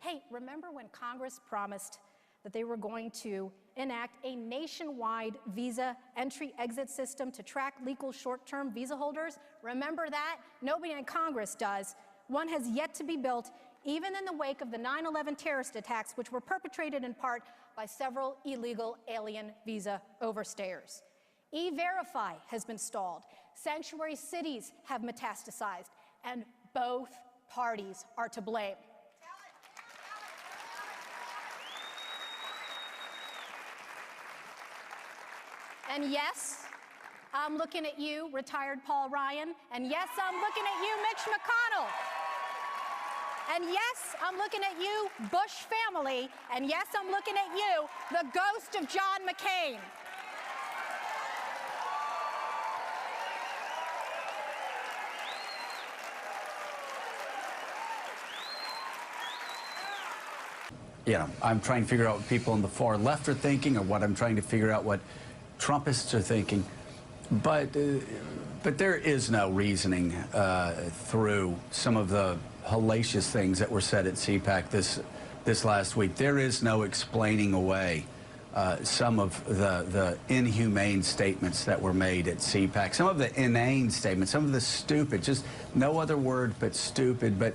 Hey, remember when Congress promised that they were going to enact a nationwide visa entry-exit system to track legal short-term visa holders? Remember that? Nobody in Congress does. One has yet to be built, even in the wake of the 9/11 terrorist attacks, which were perpetrated in part by several illegal alien visa overstayers. E-Verify has been stalled. Sanctuary cities have metastasized, and both parties are to blame. And yes, I'm looking at you, retired Paul Ryan. And yes, I'm looking at you, Mitch McConnell. And yes, I'm looking at you, Bush family. And yes, I'm looking at you, the ghost of John McCain. You know, I'm trying to figure out what people on the far left are thinking, or what I'm trying to figure out what Trumpists are thinking, but there is no reasoning through some of the hellacious things that were said at CPAC this last week. There is no explaining away some of the inhumane statements that were made at CPAC, some of the inane statements, some of the stupid, just no other word but stupid. But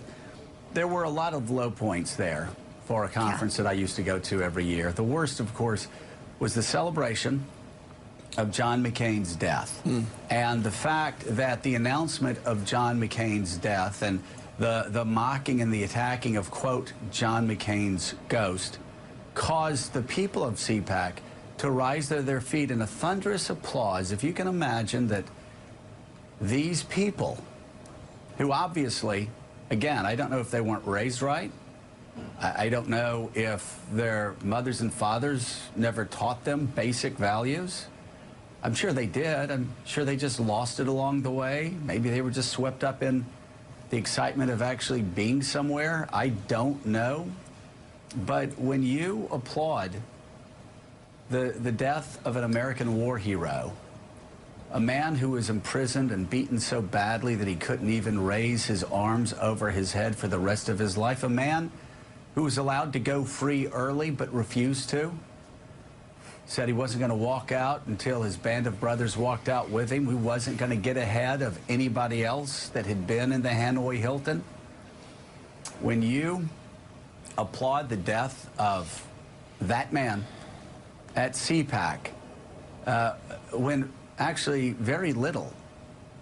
there were a lot of low points there for a conference that I used to go to every year. The worst, of course, was the celebration of John McCain's death. And the fact that the announcement of John McCain's death and the mocking and the attacking of, quote, John McCain's ghost caused the people of CPAC to rise to their feet in a thunderous applause. If you can imagine that these people, who obviously, again, I don't know if they weren't raised right, I don't know if their mothers and fathers never taught them basic values. I'm sure they did. I'm sure they just lost it along the way. Maybe they were just swept up in the excitement of actually being somewhere. I don't know. But when you applaud the death of an American war hero, a man who was imprisoned and beaten so badly that he couldn't even raise his arms over his head for the rest of his life, a man who was allowed to go free early but refused to, said he wasn't going to walk out until his band of brothers walked out with him, who wasn't going to get ahead of anybody else that had been in the Hanoi Hilton. When you applaud the death of that man at CPAC, when actually very little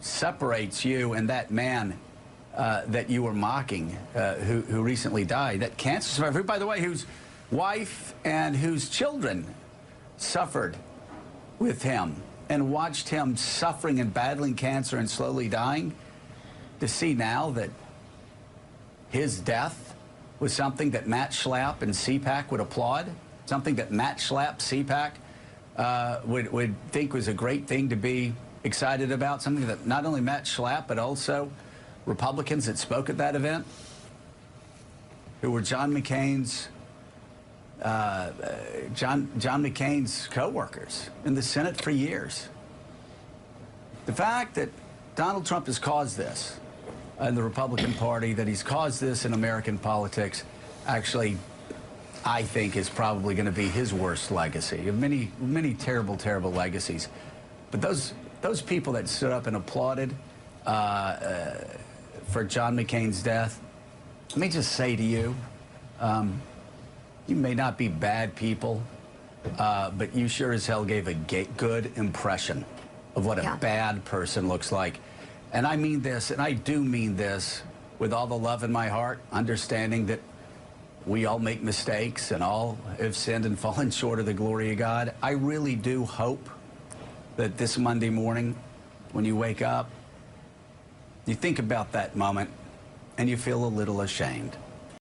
separates you and that man that you were mocking, who recently died, that cancer survivor, who, by the way, whose wife and whose children suffered with him and watched him suffering and battling cancer and slowly dying, to see now that his death was something that Matt Schlapp and CPAC would applaud, something that Matt Schlapp, CPAC, would think was a great thing to be excited about, something that not only Matt Schlapp but also Republicans that spoke at that event, who were John McCain's co-workers in the Senate for years. The fact that Donald Trump has caused this in the Republican Party, that he's caused this in American politics, actually, I think, is probably going to be his worst legacy of many terrible, terrible legacies. But those people that stood up and applauded for John McCain's death, let me just say to you, you may not be bad people, but you sure as hell gave a good impression of what a bad person looks like. And I mean this, and I do mean this with all the love in my heart, understanding that we all make mistakes and all have sinned and fallen short of the glory of God. I really do hope that this Monday morning, when you wake up, you think about that moment and you feel a little ashamed.